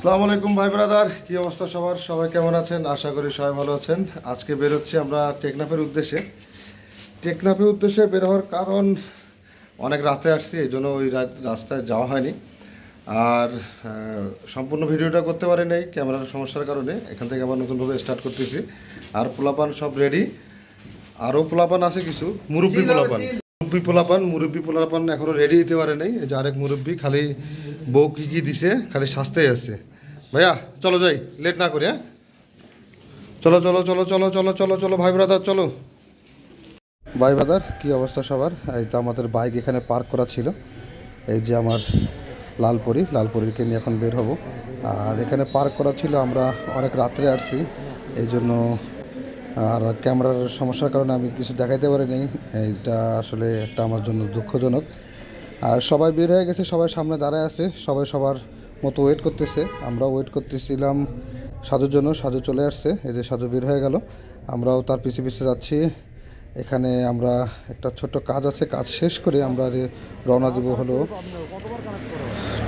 আসসালামু আলাইকুম ভাই ব্রাদার, কি অবস্থা সবার? সবাই কেমন আছেন? আশা করি সবাই ভালো আছেন। আজকে বেরোচ্ছি আমরা টেকনাফের উদ্দেশ্যে। বের হওয়ার কারণ, অনেক রাতে আসছি, এই জন্য ওই রাস্তায় যাওয়া হয়নি। আর সম্পূর্ণ ভিডিওটা করতে পারি নাই ক্যামেরার সমস্যার কারণে। এখান থেকে আবার নতুনভাবে স্টার্ট করতেছি। আর পোলাপান সব রেডি, আরও পোলাপান আছে কিছু, মুরব্বী পোলাপান এখনও রেডি দিতে পারে নাই। এই যে আরেক মুরব্বী, খালি বউ কী কী দিছে, খালি সাজতেই আছে। ভাইয়া চলো যাই, লেট না করি। হ্যাঁ, চলো চলো চলো চলো চলো চলো চলো ভাই ব্রাদার, চলো ভাই ব্রাদার। কী অবস্থা সবার? এই তো আমাদের বাইক এখানে পার্ক করা ছিল। এই যে আমার লালপরীকে নিয়ে এখন বের হব। আর এখানে পার্ক করা ছিল, আমরা অনেক রাত্রে আসছি, এই জন্য। আর ক্যামেরার সমস্যার কারণে আমি কিছু দেখাইতে পারিনি। এইটা আসলে একটা আমার জন্য দুঃখজনক। আর সবাই বের হয়ে গেছে, সবাই সামনে দাঁড়ায় আছে, সবাই সবার মতো ওয়েট করতেছে। আমরা ওয়েট করতেছিলাম সাজুর জন্য। সাজু চলে আসছে, এই যে সাজু বের হয়ে গেল, আমরাও তার পিছে পিছে যাচ্ছি। এখানে আমরা একটা ছোট্ট কাজ আছে, কাজ শেষ করে আমরা রওনা দেব হলো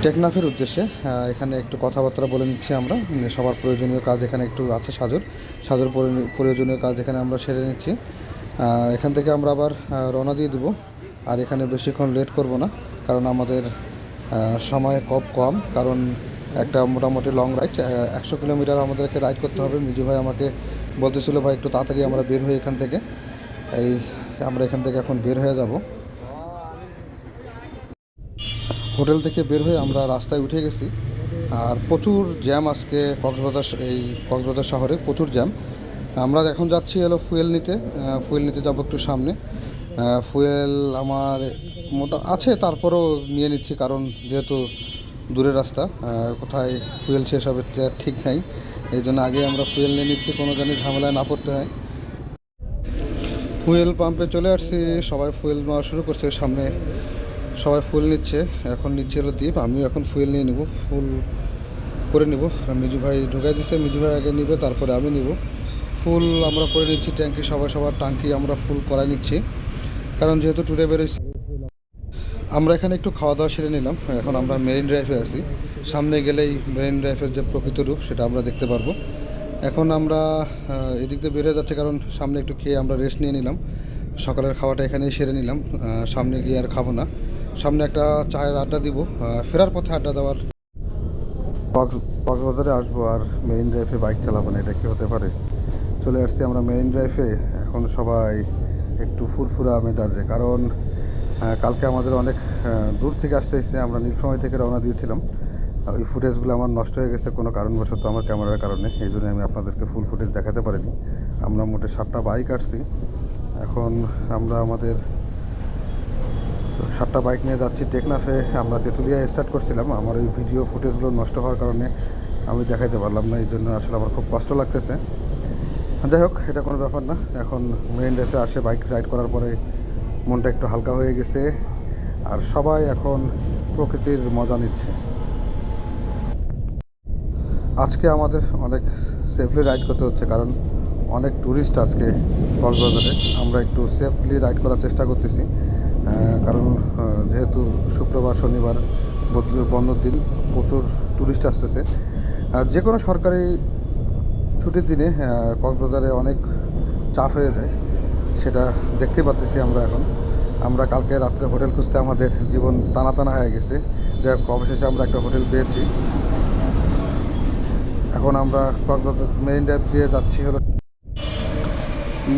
টেকনাফের উদ্দেশ্যে। এখানে একটু কথাবার্তা বলে নিচ্ছি আমরা। সবার প্রয়োজনীয় কাজ এখানে একটু আছে, সাজুর প্রয়োজনীয় কাজ এখানে আমরা সেরে নিচ্ছি। এখান থেকে আমরা আবার রওনা দিয়ে দেবো। আর এখানে বেশিক্ষণ লেট করব না, কারণ আমাদের সময় খুব কম। কারণ একটা মোটামুটি লং রাইড, 100 কিলোমিটার আমাদেরকে রাইড করতে হবে। মিজু ভাই আমাকে বলতেছিল, ভাই একটু তাড়াতাড়ি আমরা বের হই এখান থেকে। আমরা এখান থেকে এখন বের হয়ে যাব। হোটেল থেকে বের হয়ে আমরা রাস্তায় উঠে গেছি। আর প্রচুর জ্যাম আজকে কক্সবাজার শহরে, প্রচুর জ্যাম। আমরা এখন যাচ্ছি হলো ফুয়েল নিতে যাব একটু সামনে। ফুয়েল আমার মোটা আছে, তারপরেও নিয়ে নিচ্ছি, কারণ যেহেতু দূরের রাস্তা, কোথায় ফুয়েল শেষ হবে ঠিক নাই। এই জন্য আগে আমরা ফুয়েল নিয়ে নিচ্ছি, কোনো জানি ঝামেলায় না পড়তে হয়। ফুয়েল পাম্পে চলে আসছি, সবাই ফুয়েল নেওয়া শুরু করছে। সামনে সবাই ফুল নিচ্ছে, এখন নিচ্ছে হলো দ্বীপ। আমিও এখন ফুয়েল নিয়ে নেব, ফুল করে নেব। মিজু ভাই ঢুকাই দিচ্ছে, মিজু ভাই আগে নিবে, তারপরে আমি নিব। ফুল আমরা করে নিচ্ছি, ট্যাঙ্কি সবার ট্যাঙ্কি আমরা ফুল করাই নিচ্ছি, কারণ যেহেতু ট্যুরে বেরোইছি। আমরা এখানে একটু খাওয়া দাওয়া সেরে নিলাম। এখন আমরা মেরিন ড্রাইভে আছি। সামনে গেলেই মেরিন ড্রাইভের যে প্রকৃত রূপ সেটা আমরা দেখতে পারবো। এখন আমরা এদিক দিয়ে বেরিয়ে যাচ্ছি, কারণ সামনে একটু খেয়ে আমরা রেস্ট নিয়ে নিলাম। সকালের খাওয়াটা এখানেই সেরে নিলাম, সামনে গিয়ে আর খাবো না। সামনে একটা চায়ের আড্ডা দিব, ফেরার পথে আড্ডা দেওয়ার। কক্সবাজারে আসবো আর মেরিন ড্রাইভে বাইক চালাবো না, এটা কি হতে পারে? চলে আসছি আমরা মেরিন ড্রাইভে। এখন সবাই একটু ফুরফুরা মেজাজে, কারণ কালকে আমাদের অনেক দূর থেকে আসতে এসেছে। আমরা নীলফামারী থেকে রওনা দিয়েছিলাম। ওই ফুটেজগুলো আমার নষ্ট হয়ে গেছে কোনো কারণবশত, আমার ক্যামেরার কারণে। এই জন্য আমি আপনাদেরকে ফুল ফুটেজ দেখাতে পারিনি। আমরা মোটে 7টা বাইক আসছি। এখন আমরা আমাদের 7টা বাইক নিয়ে যাচ্ছি টেকনাফে। আমরা তেঁতুলিয়ায় স্টার্ট করছিলাম। আমার ওই ভিডিও ফুটেজগুলো নষ্ট হওয়ার কারণে আমি দেখাতে পারলাম না, এই জন্য আসলে আমার খুব কষ্ট লাগতেছে। যাই হোক, এটা কোনো ব্যাপার না। এখন মেরিন ড্রাইভে আসে বাইক রাইড করার পরে মনটা একটু হালকা হয়ে গেছে। আর সবাই এখন প্রকৃতির মজা নিচ্ছে। আজকে আমাদের অনেক সেফলি রাইড করতে হচ্ছে, কারণ অনেক ট্যুরিস্ট আজকে কক্সবাজারে। আমরা একটু সেফলি রাইড করার চেষ্টা করতেছি, কারণ যেহেতু শুক্রবার শনিবার বন্ধর দিন, প্রচুর ট্যুরিস্ট আসতেছে। যে কোনো সরকারি ছুটির দিনে কক্সবাজারে অনেক চাপ হয়ে যায়, সেটা দেখতেই পাচ্ছি আমরা কালকে রাত্রে হোটেল খুঁজতে আমাদের জীবন টানা হয়ে গেছে। যাই হোক, অবশেষে আমরা একটা হোটেল পেয়েছি। এখন আমরা কক্সবাজার মেরিন ড্রাইভ দিয়ে যাচ্ছি হলো।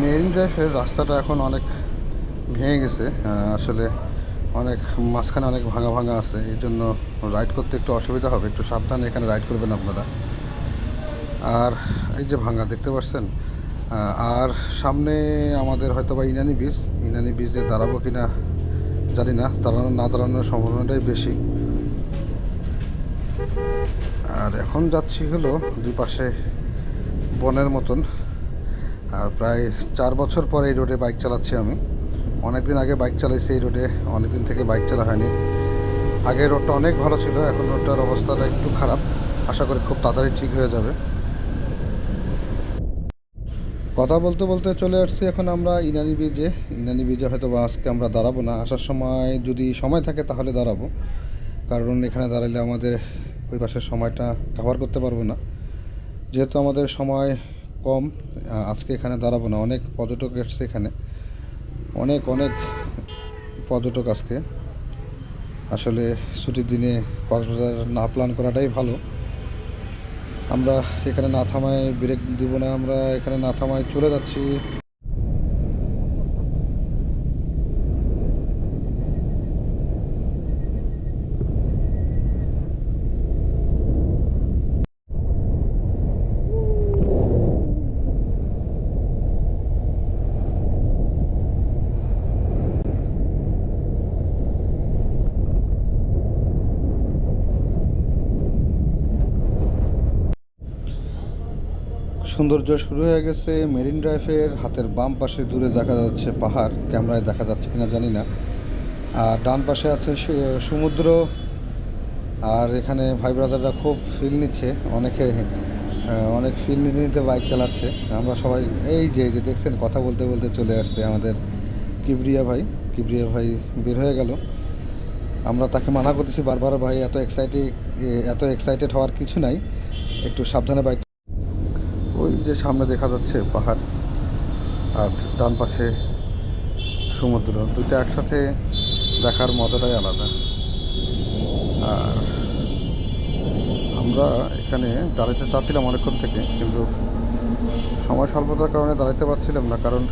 মেরিন ড্রাইভের রাস্তাটা এখন অনেক ভেঙে গেছে, আসলে অনেক মাঝখানে অনেক ভাঙা আছে। এই জন্য রাইড করতে একটু অসুবিধা হবে, একটু সাবধানে এখানে রাইড করবেন আপনারা। আর এই যে ভাঙা দেখতে পাচ্ছেন। আর সামনে আমাদের হয়তো বা ইনানি ব্রিজে দাঁড়াবো কি না জানি না, দাঁড়ানোর সম্ভাবনাটাই বেশি। আর এখন যাচ্ছি হলো দুই পাশে বনের মতন। আর প্রায় 4 বছর পরে এই রোডে বাইক চালাচ্ছি আমি। অনেক দিন আগে বাইক চালাইছি এই রোডে, অনেক দিন থেকে বাইক চালা হয়নি। আগে রোডটা অনেক ভালো ছিল, এখন রোডটার অবস্থাটা একটু খারাপ। আশা করি খুব তাড়াতাড়ি ঠিক হয়ে যাবে। কথা বলতে বলতে চলে আসছি এখন আমরা ইনানি ব্রিজে হয়তো বা আজকে আমরা দাঁড়াবো না। আসার সময় যদি সময় থাকে তাহলে দাঁড়াবো, কারণ এখানে দাঁড়ালে আমাদের ওই পাশের সময়টা কভার করতে পারবো না। যেহেতু আমাদের সময় কম, আজকে এখানে দাঁড়াবো না। অনেক পর্যটক এসছে এখানে, অনেক অনেক পর্যটক আজকে। আসলে ছুটির দিনে কক্সবাজার না প্ল্যান করাটাই ভালো। আমরা এখানে না থামায় ব্রেক দিব না, আমরা এখানে না থামায় চলে যাচ্ছি। সৌন্দর্য শুরু হয়ে গেছে মেরিন ড্রাইভের হাতের বাম পাশে দূরে দেখা যাচ্ছে পাহাড়, ক্যামেরায় দেখা যাচ্ছে কিনা জানি না। আর ডান পাশে আছে সমুদ্র। আর এখানে ভাই ব্রাদাররা খুব ফিল নিচ্ছে, অনেকে অনেক ফিল নিতে নিতে বাইক চালাচ্ছে। আমরা সবাই এই যে দেখছেন কথা বলতে বলতে চলে আসছে আমাদের কিবরিয়া ভাই। কিবরিয়া ভাই বের হয়ে গেল। আমরা তাকে মানা করতেছি বারবার, ভাই এত এক্সাইটেড হওয়ার কিছু নাই, একটু সাবধানে বাইক। ওই যে সামনে দেখা যাচ্ছে পাহাড় আর ডান পাশে সমুদ্র, দুইটা একসাথে দেখার মজাটাই আলাদা। আর আমরা এখানে দাঁড়াতে চাচ্ছিলাম অনেকক্ষণ থেকে, কিন্তু সময় স্বল্পতার কারণে দাঁড়াতে পারছিলাম না। কারণ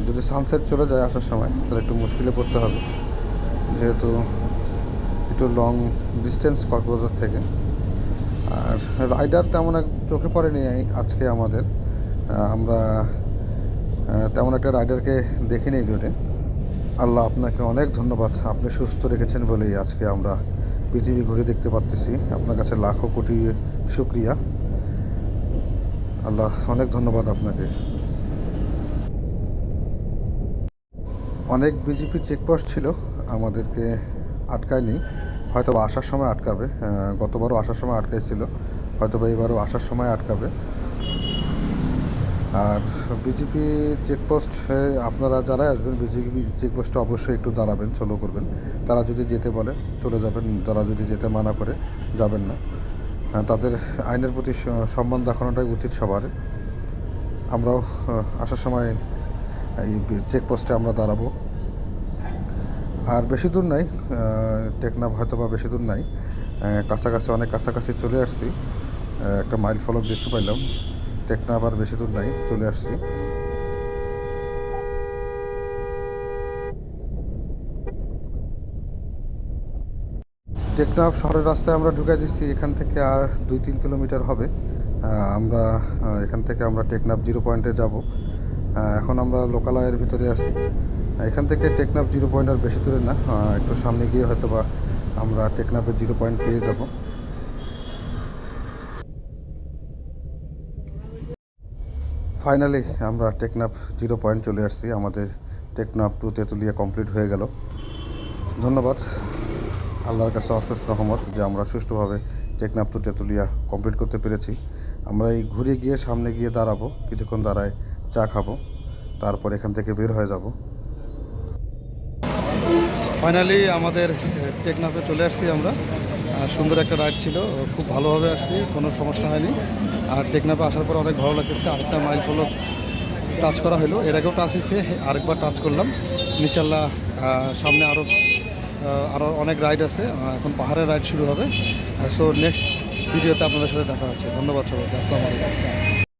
যদি সানসেট চলে যায় আসার সময় তাহলে একটু মুশকিলে পড়তে হবে, যেহেতু একটু লং ডিস্টেন্স কক্সবাজার থেকে। আর রাইডার তেমন এক চোখে পড়েনি আজকে আমাদের। আমরা তেমন একটা রাইডারকে দেখিনি এই রোডে। আল্লাহ আপনাকে অনেক ধন্যবাদ, আপনি সুস্থ রেখেছেন বলেই আজকে আমরা পৃথিবী ঘুরে দেখতে পারতেছি। আপনার কাছে লাখো কোটি শুক্রিয়া আল্লাহ, অনেক ধন্যবাদ আপনাকে। অনেক বিজিপি চেকপোস্ট ছিল, আমাদেরকে আটকায়নি। হয়তো আসার সময় আটকাবে, গতবারও আসার সময় আটকাইছিল, হয়তো বা এবারও আসার সময় আটকাবে। আর বিজিপি চেকপোস্টে আপনারা যারাই আসবেন বিজিপি চেকপোস্টে অবশ্যই একটু দাঁড়াবেন, স্লো করবেন। তারা যদি যেতে বলে চলে যাবেন, তারা যদি যেতে মানা করে যাবেন না। তাদের আইনের প্রতি সম্মান দেখানোটাই উচিত সবার। আমরাও আসার সময় এই চেকপোস্টে আমরা দাঁড়াবো। আর বেশি দূর নাই, টেকনাফ হয়তো বা বেশি দূর নাই, কাছাকাছি, অনেক কাছাকাছি চলে আসছি। একটা মাইল ফলক দেখতে পাইলাম, টেকনাফ আর বেশি দূর নাই, চলে আসছি। টেকনাফ শহরের রাস্তায় আমরা ঢুকাই দিচ্ছি, এখান থেকে আর 2-3 কিলোমিটার হবে। আমরা এখান থেকে আমরা টেকনাফ 0 পয়েন্টে যাব। এখন আমরা লোকালয়ের ভিতরে আছি। এখান থেকে টেকনাফ 0 পয়েন্ট আর বেশি দূরে না, একটু সামনে গিয়ে হয়তো বা আমরা টেকনাফের 0 পয়েন্ট পেয়ে যাব। ফাইনালি আমরা টেকনাফ 0 পয়েন্ট চলে আসছি। আমাদের টেকনাফ টু তেঁতুলিয়া কমপ্লিট হয়ে গেল। ধন্যবাদ আল্লাহর কাছে অশেষ রহমত যে আমরা সুষ্ঠুভাবে টেকনাফ টু তেঁতুলিয়া কমপ্লিট করতে পেরেছি। আমরা এই ঘুরে গিয়ে সামনে গিয়ে দাঁড়াবো, কিছুক্ষণ দাঁড়ায় চা খাবো, তারপর এখান থেকে বের হয়ে যাব। ফাইনালি আমাদের টেকনাফে চলে আসছি আমরা। সুন্দর একটা রাইড ছিল, খুব ভালোভাবে আসছি, কোনো সমস্যা হয়নি। আর টেকনাফে আসার পর অনেক ভালো লাগতেছে। আরেকটা মাইল ফলক টাচ করা হলো, এর আগেও টাচ হচ্ছে, আরেকবার টাচ করলাম। ইনশাল্লাহ সামনে আরও অনেক রাইড আছে, এখন পাহাড়ের রাইড শুরু হবে। সো নেক্সট ভিডিওতে আপনাদের সাথে দেখা হচ্ছে। ধন্যবাদ সবাইকে, আসসালামু আলাইকুম।